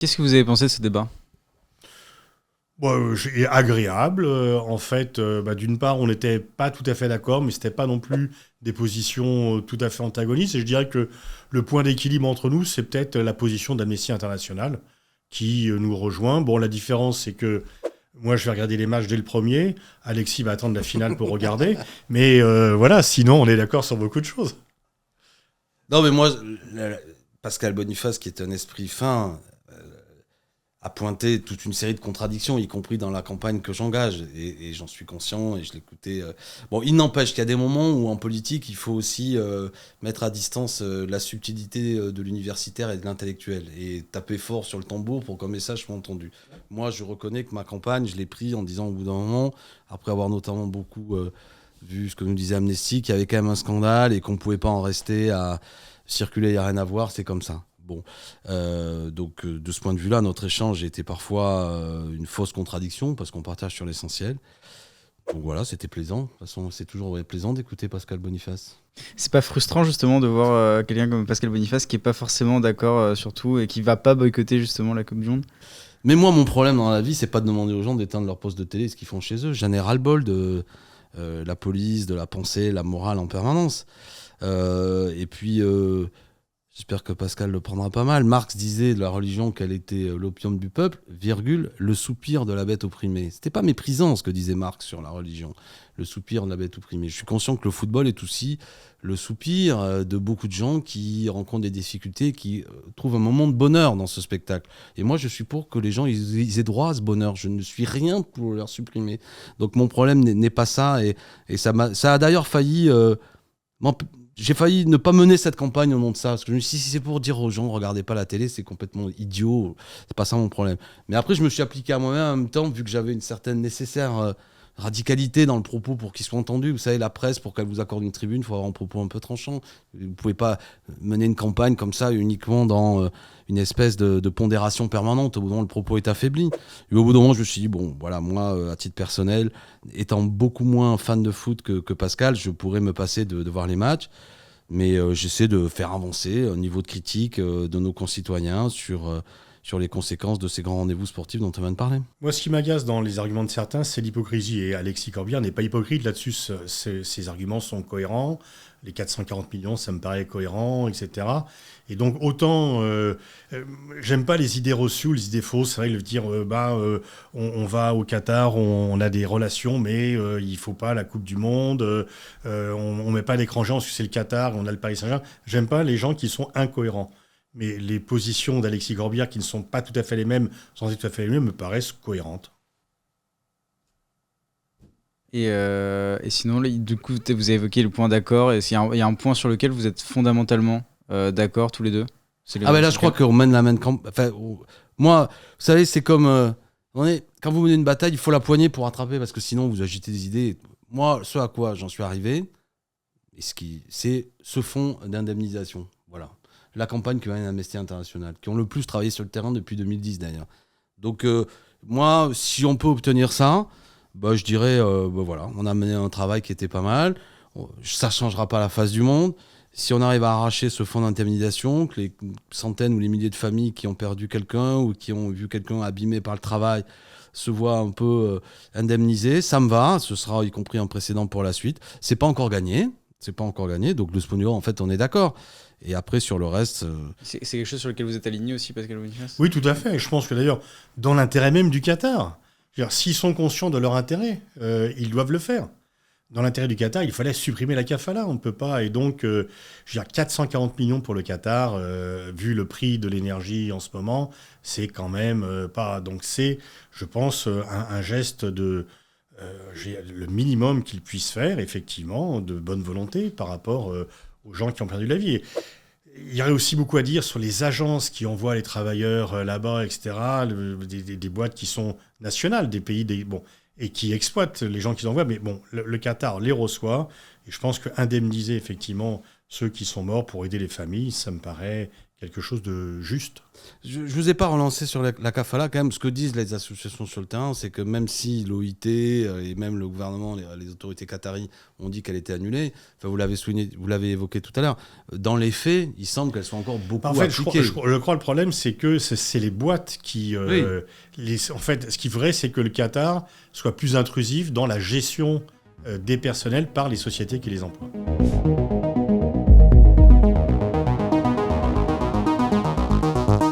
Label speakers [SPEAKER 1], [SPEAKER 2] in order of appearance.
[SPEAKER 1] Qu'est-ce que vous avez pensé de ce débat?
[SPEAKER 2] Bon, agréable. En fait, d'une part, on n'était pas tout à fait d'accord, mais c'était pas non plus des positions tout à fait antagonistes. Et je dirais que le point d'équilibre entre nous, c'est peut-être la position d'Amnesty International qui nous rejoint. Bon, la différence, c'est que moi, je vais regarder les matchs dès le premier. Alexis va attendre la finale pour regarder. Mais voilà, sinon, on est d'accord sur beaucoup de choses.
[SPEAKER 3] Non, mais moi, Pascal Boniface, qui est un esprit fin, a pointé toute une série de contradictions, y compris dans la campagne que j'engage. Et j'en suis conscient et je l'écoutais. Bon, il n'empêche qu'il y a des moments où en politique, il faut aussi mettre à distance la subtilité de l'universitaire et de l'intellectuel et taper fort sur le tambour pour qu'un message soit entendu. Moi, je reconnais que ma campagne, je l'ai pris en disant au bout d'un moment, après avoir notamment beaucoup vu ce que nous disait Amnesty, qu'il y avait quand même un scandale et qu'on ne pouvait pas en rester à circuler, il n'y a rien à voir, c'est comme ça. Bon, donc de ce point de vue-là, notre échange était parfois une fausse contradiction parce qu'on partage sur l'essentiel. Donc voilà, c'était plaisant. De toute façon, c'est toujours plaisant d'écouter Pascal Boniface.
[SPEAKER 1] C'est pas frustrant justement de voir quelqu'un comme Pascal Boniface qui est pas forcément d'accord sur tout et qui va pas boycotter justement la Coupe du Monde?
[SPEAKER 3] Mais moi, mon problème dans la vie, c'est pas de demander aux gens d'éteindre leur poste de télé, ce qu'ils font chez eux. J'en ai ras-le-bol de la police, de la pensée, la morale en permanence. Et puis, j'espère que Pascal le prendra pas mal. Marx disait de la religion qu'elle était l'opium du peuple, virgule, le soupir de la bête opprimée. C'était pas méprisant ce que disait Marx sur la religion, le soupir de la bête opprimée. Je suis conscient que le football est aussi le soupir de beaucoup de gens qui rencontrent des difficultés, qui trouvent un moment de bonheur dans ce spectacle. Et moi, je suis pour que les gens ils aient droit à ce bonheur. Je ne suis rien pour leur supprimer. Donc mon problème n'est pas ça. Et ça a d'ailleurs failli... j'ai failli ne pas mener cette campagne au nom de ça, parce que je me suis dit, si c'est pour dire aux gens, regardez pas la télé, c'est complètement idiot, c'est pas ça mon problème. Mais après, je me suis appliqué à moi-même en même temps, vu que j'avais une certaine nécessaire radicalité dans le propos pour qu'il soit entendu. Vous savez, la presse, pour qu'elle vous accorde une tribune, il faut avoir un propos un peu tranchant. Vous pouvez pas mener une campagne comme ça uniquement dans une espèce de pondération permanente. Au bout d'un moment, le propos est affaibli. Et au bout d'un moment, je me suis dit, bon, voilà, moi, à titre personnel, étant beaucoup moins fan de foot que Pascal, je pourrais me passer de voir les matchs. Mais j'essaie de faire avancer un niveau de critique de nos concitoyens sur les conséquences de ces grands rendez-vous sportifs dont on vient de parler.
[SPEAKER 2] Moi, ce qui m'agace dans les arguments de certains, c'est l'hypocrisie. Et Alexis Corbière n'est pas hypocrite là-dessus. Ses arguments sont cohérents. Les 440 millions, ça me paraît cohérent, etc. Et donc, autant, j'aime pas les idées reçues ou les idées fausses. C'est vrai, le dire, on va au Qatar, on a des relations, mais il faut pas la Coupe du Monde. On met pas d'écran géant parce que c'est le Qatar, on a le Paris Saint-Germain. J'aime pas les gens qui sont incohérents. Mais les positions d'Alexis Corbière, qui ne sont pas tout à fait les mêmes, sans être tout à fait les mêmes, me paraissent cohérentes.
[SPEAKER 1] Et sinon, là, du coup, vous avez évoqué le point d'accord. Et il y a un point sur lequel vous êtes fondamentalement d'accord tous les deux.
[SPEAKER 3] Ah ben là, je crois qu'on mène la même campagne. Enfin, moi, vous savez, c'est comme... quand vous menez une bataille, il faut la poignée pour attraper, parce que sinon, vous agitez des idées. Moi, ce à quoi j'en suis arrivé, c'est ce fonds d'indemnisation. Voilà. La campagne que mène Amnesty International, qui ont le plus travaillé sur le terrain depuis 2010 d'ailleurs. Donc moi, si on peut obtenir ça, bah, je dirais, voilà, on a mené un travail qui était pas mal. Ça ne changera pas la face du monde. Si on arrive à arracher ce fonds d'indemnisation, que les centaines ou les milliers de familles qui ont perdu quelqu'un ou qui ont vu quelqu'un abîmé par le travail se voient un peu indemnisés, ça me va. Ce sera y compris un précédent pour la suite. C'est pas encore gagné. C'est pas encore gagné. Donc de ce point de vue, en fait, on est d'accord. Et après, sur le reste...
[SPEAKER 1] C'est quelque chose sur lequel vous êtes aligné aussi, Pascal Boniface?
[SPEAKER 2] Oui, tout à fait. Et je pense que d'ailleurs, dans l'intérêt même du Qatar, s'ils sont conscients de leur intérêt, ils doivent le faire. Dans l'intérêt du Qatar, il fallait supprimer la kafala. On ne peut pas. Et donc, 440 millions pour le Qatar, vu le prix de l'énergie en ce moment, c'est quand même pas. Donc, c'est, je pense, un geste de... le minimum qu'ils puissent faire, effectivement, de bonne volonté par rapport aux gens qui ont perdu la vie. Et il y aurait aussi beaucoup à dire sur les agences qui envoient les travailleurs là-bas, etc., des boîtes qui sont nationales, des pays, et qui exploitent les gens qu'ils envoient. Mais bon, le Qatar les reçoit, et je pense qu'indemniser effectivement ceux qui sont morts pour aider les familles, ça me paraît quelque chose de juste.
[SPEAKER 3] Je vous ai pas relancé sur la kafala, quand même. Ce que disent les associations sur le terrain, c'est que même si l'OIT et même le gouvernement, les autorités qataries ont dit qu'elle était annulée, enfin, vous l'avez souligné, vous l'avez évoqué tout à l'heure, dans les faits, il semble qu'elles soient encore beaucoup appliquées.
[SPEAKER 2] Je crois le problème, c'est que c'est les boîtes qui...
[SPEAKER 3] Oui.
[SPEAKER 2] En fait, ce qu'il faudrait, c'est que le Qatar soit plus intrusif dans la gestion des personnels par les sociétés qui les emploient.